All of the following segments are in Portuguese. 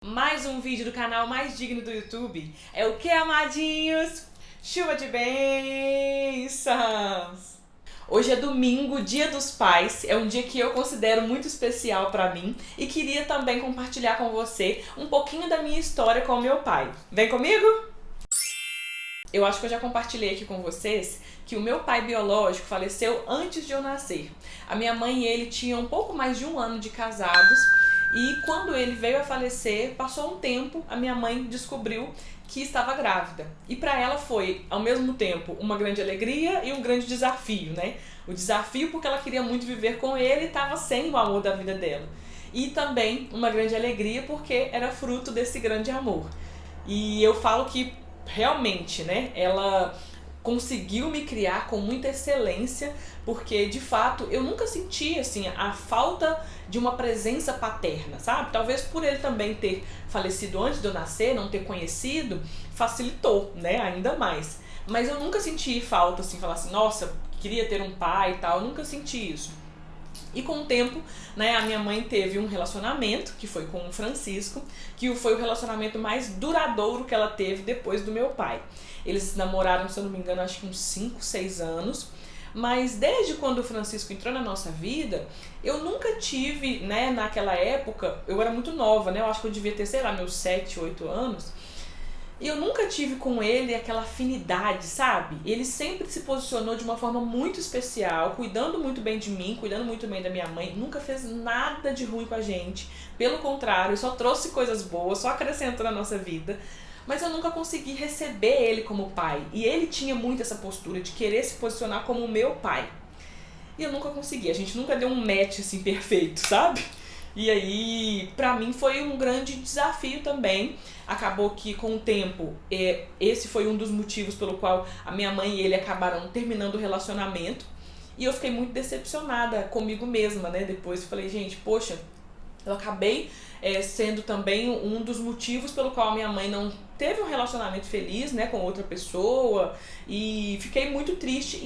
Mais um vídeo do canal mais digno do YouTube. É o que, amadinhos? Chuva de bênçãos! Hoje é domingo, Dia dos Pais. É um dia que eu considero muito especial pra mim e queria também compartilhar com você um pouquinho da minha história com o meu pai. Vem comigo? Eu acho que eu já compartilhei aqui com vocês que o meu pai biológico faleceu antes de eu nascer. A minha mãe e ele tinham um pouco mais de um ano de casados. E quando ele veio a falecer, passou um tempo, a minha mãe descobriu que estava grávida. E para ela foi, ao mesmo tempo, uma grande alegria e um grande desafio, né? O desafio porque ela queria muito viver com ele e estava sem o amor da vida dela. E também uma grande alegria porque era fruto desse grande amor. E eu falo que realmente, né, ela conseguiu me criar com muita excelência, porque de fato eu nunca senti assim a falta de uma presença paterna, sabe? Talvez por ele também ter falecido antes de eu nascer, não ter conhecido, facilitou, né, ainda mais. Mas eu nunca senti falta assim, falar assim, nossa, queria ter um pai e tal, eu nunca senti isso. E com o tempo, né, a minha mãe teve um relacionamento, que foi com o Francisco, que foi o relacionamento mais duradouro que ela teve depois do meu pai. Eles namoraram, se eu não me engano, acho que uns 5, 6 anos. Mas desde quando o Francisco entrou na nossa vida, eu nunca tive, né, naquela época, eu era muito nova, né, eu acho que eu devia ter, sei lá, meus 7, 8 anos. E eu nunca tive com ele aquela afinidade, sabe? Ele sempre se posicionou de uma forma muito especial, cuidando muito bem de mim, cuidando muito bem da minha mãe. Nunca fez nada de ruim com a gente. Pelo contrário, só trouxe coisas boas, só acrescentou na nossa vida. Mas eu nunca consegui receber ele como pai. E ele tinha muito essa postura de querer se posicionar como o meu pai. E eu nunca consegui. A gente nunca deu um match assim perfeito, sabe? E aí, pra mim foi um grande desafio também. Acabou que com o tempo, esse foi um dos motivos pelo qual a minha mãe e ele acabaram terminando o relacionamento. E eu fiquei muito decepcionada comigo mesma, né? Depois eu falei, gente, poxa, eu acabei sendo também um dos motivos pelo qual a minha mãe não teve um relacionamento feliz, né, com outra pessoa, e fiquei muito triste.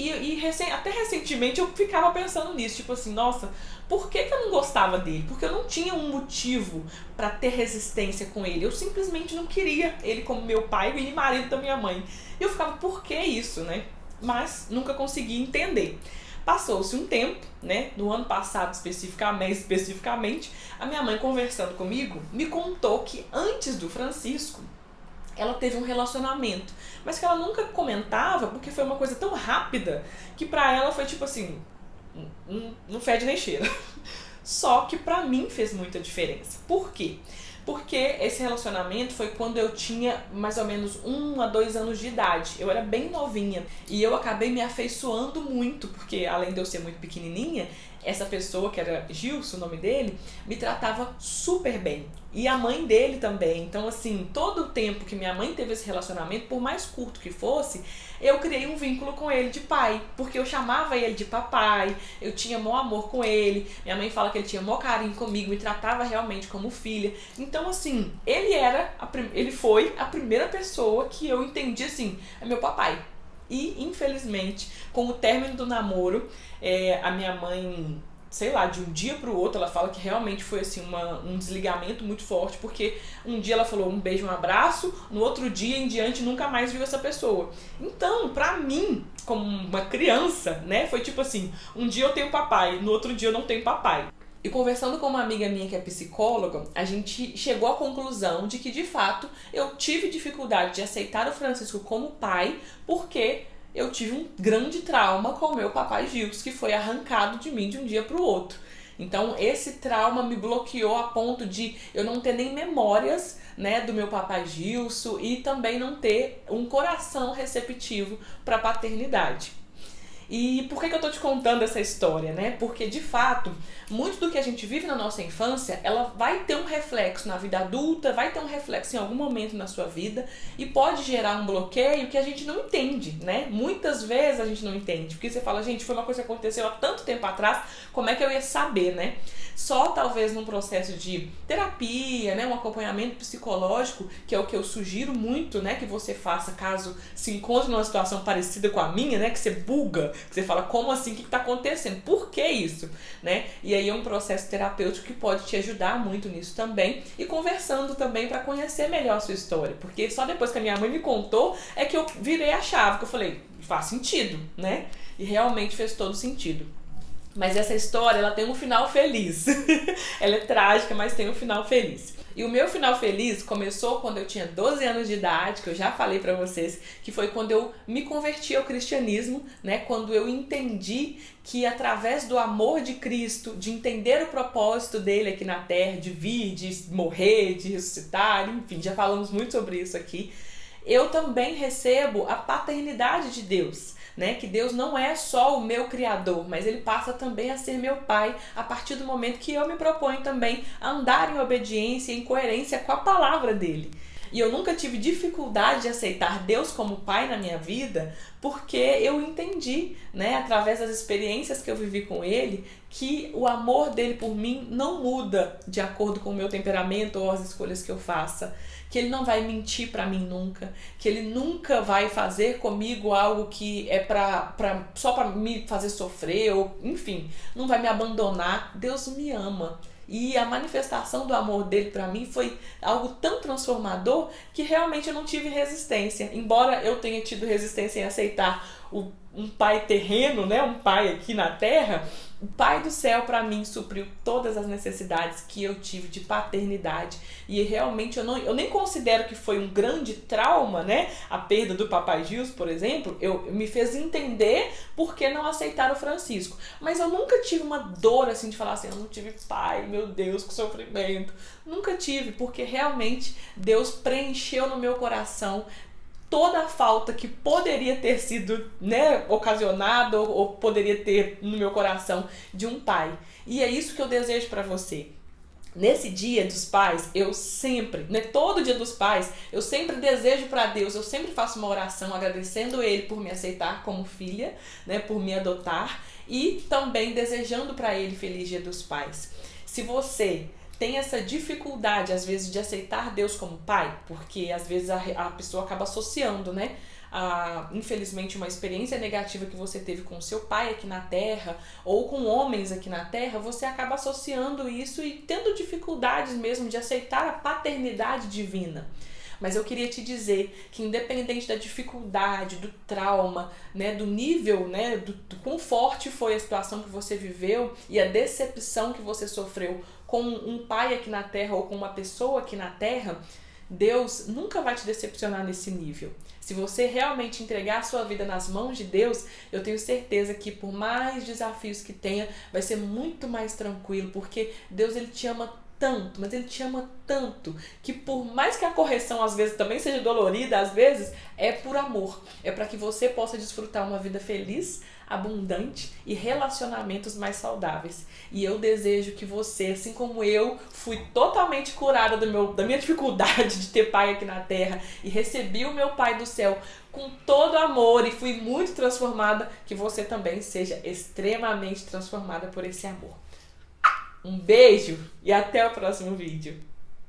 Até recentemente eu ficava pensando nisso, tipo assim, nossa, por que eu não gostava dele? Porque eu não tinha um motivo pra ter resistência com ele. Eu simplesmente não queria ele como meu pai e marido da minha mãe. E eu ficava, por que isso, né? Mas nunca consegui entender. Passou-se um tempo, né? No ano passado especificamente, a minha mãe conversando comigo me contou que antes do Francisco ela teve um relacionamento, mas que ela nunca comentava porque foi uma coisa tão rápida que pra ela foi tipo assim, não fede nem cheira. Só que pra mim fez muita diferença. Por quê? Porque esse relacionamento foi quando eu tinha mais ou menos 1 a 2 anos de idade. Eu era bem novinha e eu acabei me afeiçoando muito, porque além de eu ser muito pequenininha, essa pessoa, que era Gilson, o nome dele, me tratava super bem. E a mãe dele também. Então, assim, todo o tempo que minha mãe teve esse relacionamento, por mais curto que fosse, eu criei um vínculo com ele de pai. Porque eu chamava ele de papai, eu tinha maior amor com ele. Minha mãe fala que ele tinha maior carinho comigo, me tratava realmente como filha. Então, assim, ele foi a primeira pessoa que eu entendi assim, é meu papai. E, infelizmente, com o término do namoro, a minha mãe, sei lá, de um dia pro outro, ela fala que realmente foi assim um desligamento muito forte, porque um dia ela falou um beijo, um abraço, no outro dia em diante nunca mais viu essa pessoa. Então, pra mim, como uma criança, né, foi tipo assim, um dia eu tenho papai, no outro dia eu não tenho papai. E conversando com uma amiga minha que é psicóloga, a gente chegou à conclusão de que, de fato, eu tive dificuldade de aceitar o Francisco como pai, porque eu tive um grande trauma com o meu papai Gilson, que foi arrancado de mim de um dia para o outro. Então, esse trauma me bloqueou a ponto de eu não ter nem memórias, né, do meu papai Gilson e também não ter um coração receptivo para a paternidade. E por que eu tô te contando essa história, né? Porque, de fato, muito do que a gente vive na nossa infância, ela vai ter um reflexo na vida adulta, vai ter um reflexo em algum momento na sua vida e pode gerar um bloqueio que a gente não entende, né? Muitas vezes a gente não entende, porque você fala, gente, foi uma coisa que aconteceu há tanto tempo atrás, como é que eu ia saber, né? Só talvez num processo de terapia, né, um acompanhamento psicológico, que é o que eu sugiro muito, né, que você faça caso se encontre numa situação parecida com a minha, né, que você buga que você fala, como assim? O que está acontecendo? Por que isso? Né? E aí é um processo terapêutico que pode te ajudar muito nisso também, e conversando também para conhecer melhor a sua história, porque só depois que a minha mãe me contou é que eu virei a chave, que eu falei, faz sentido, né? E realmente fez todo sentido. Mas essa história, ela tem um final feliz. Ela é trágica, mas tem um final feliz. E o meu final feliz começou quando eu tinha 12 anos de idade, que eu já falei pra vocês, que foi quando eu me converti ao cristianismo, né? Quando eu entendi que através do amor de Cristo, de entender o propósito dele aqui na Terra, de vir, de morrer, de ressuscitar, enfim, já falamos muito sobre isso aqui, eu também recebo a paternidade de Deus. Né? Que Deus não é só o meu criador, mas ele passa também a ser meu pai a partir do momento que eu me proponho também a andar em obediência e em coerência com a palavra dele. E eu nunca tive dificuldade de aceitar Deus como pai na minha vida, porque eu entendi, né, através das experiências que eu vivi com ele, que o amor dele por mim não muda de acordo com o meu temperamento ou as escolhas que eu faça, que ele não vai mentir pra mim nunca, que ele nunca vai fazer comigo algo que é só pra me fazer sofrer, ou enfim, não vai me abandonar. Deus me ama. E a manifestação do amor dele pra mim foi algo tão transformador que realmente eu não tive resistência. Embora eu tenha tido resistência em aceitar um pai terreno, né, um pai aqui na terra, o Pai do céu pra mim supriu todas as necessidades que eu tive de paternidade. E realmente eu nem considero que foi um grande trauma, né? A perda do Papai Gils, por exemplo, me fez entender por que não aceitar o Francisco. Mas eu nunca tive uma dor assim de falar assim, eu não tive pai, meu Deus, que sofrimento. Nunca tive, porque realmente Deus preencheu no meu coração toda a falta que poderia ter sido, né, ocasionada ou poderia ter no meu coração de um pai. E é isso que eu desejo para você. Nesse dia dos pais, eu sempre, né, todo dia dos pais, eu sempre desejo para Deus, eu sempre faço uma oração agradecendo Ele por me aceitar como filha, né, por me adotar, e também desejando para Ele feliz dia dos pais. Se você tem essa dificuldade, às vezes, de aceitar Deus como pai, porque às vezes a pessoa acaba associando, né? Infelizmente, uma experiência negativa que você teve com o seu pai aqui na Terra, ou com homens aqui na Terra, você acaba associando isso e tendo dificuldades mesmo de aceitar a paternidade divina. Mas eu queria te dizer que independente da dificuldade, do trauma, né, do nível, né, do quão forte foi a situação que você viveu e a decepção que você sofreu com um pai aqui na Terra ou com uma pessoa aqui na Terra, Deus nunca vai te decepcionar nesse nível. Se você realmente entregar a sua vida nas mãos de Deus, eu tenho certeza que por mais desafios que tenha, vai ser muito mais tranquilo, porque Deus, ele te ama tanto, mas ele te ama tanto, que por mais que a correção às vezes também seja dolorida, às vezes é por amor, é para que você possa desfrutar uma vida feliz, abundante e relacionamentos mais saudáveis. E eu desejo que você, assim como eu fui totalmente curada da minha dificuldade de ter pai aqui na Terra e recebi o meu Pai do céu com todo amor e fui muito transformada, que você também seja extremamente transformada por esse amor. Um beijo e até o próximo vídeo.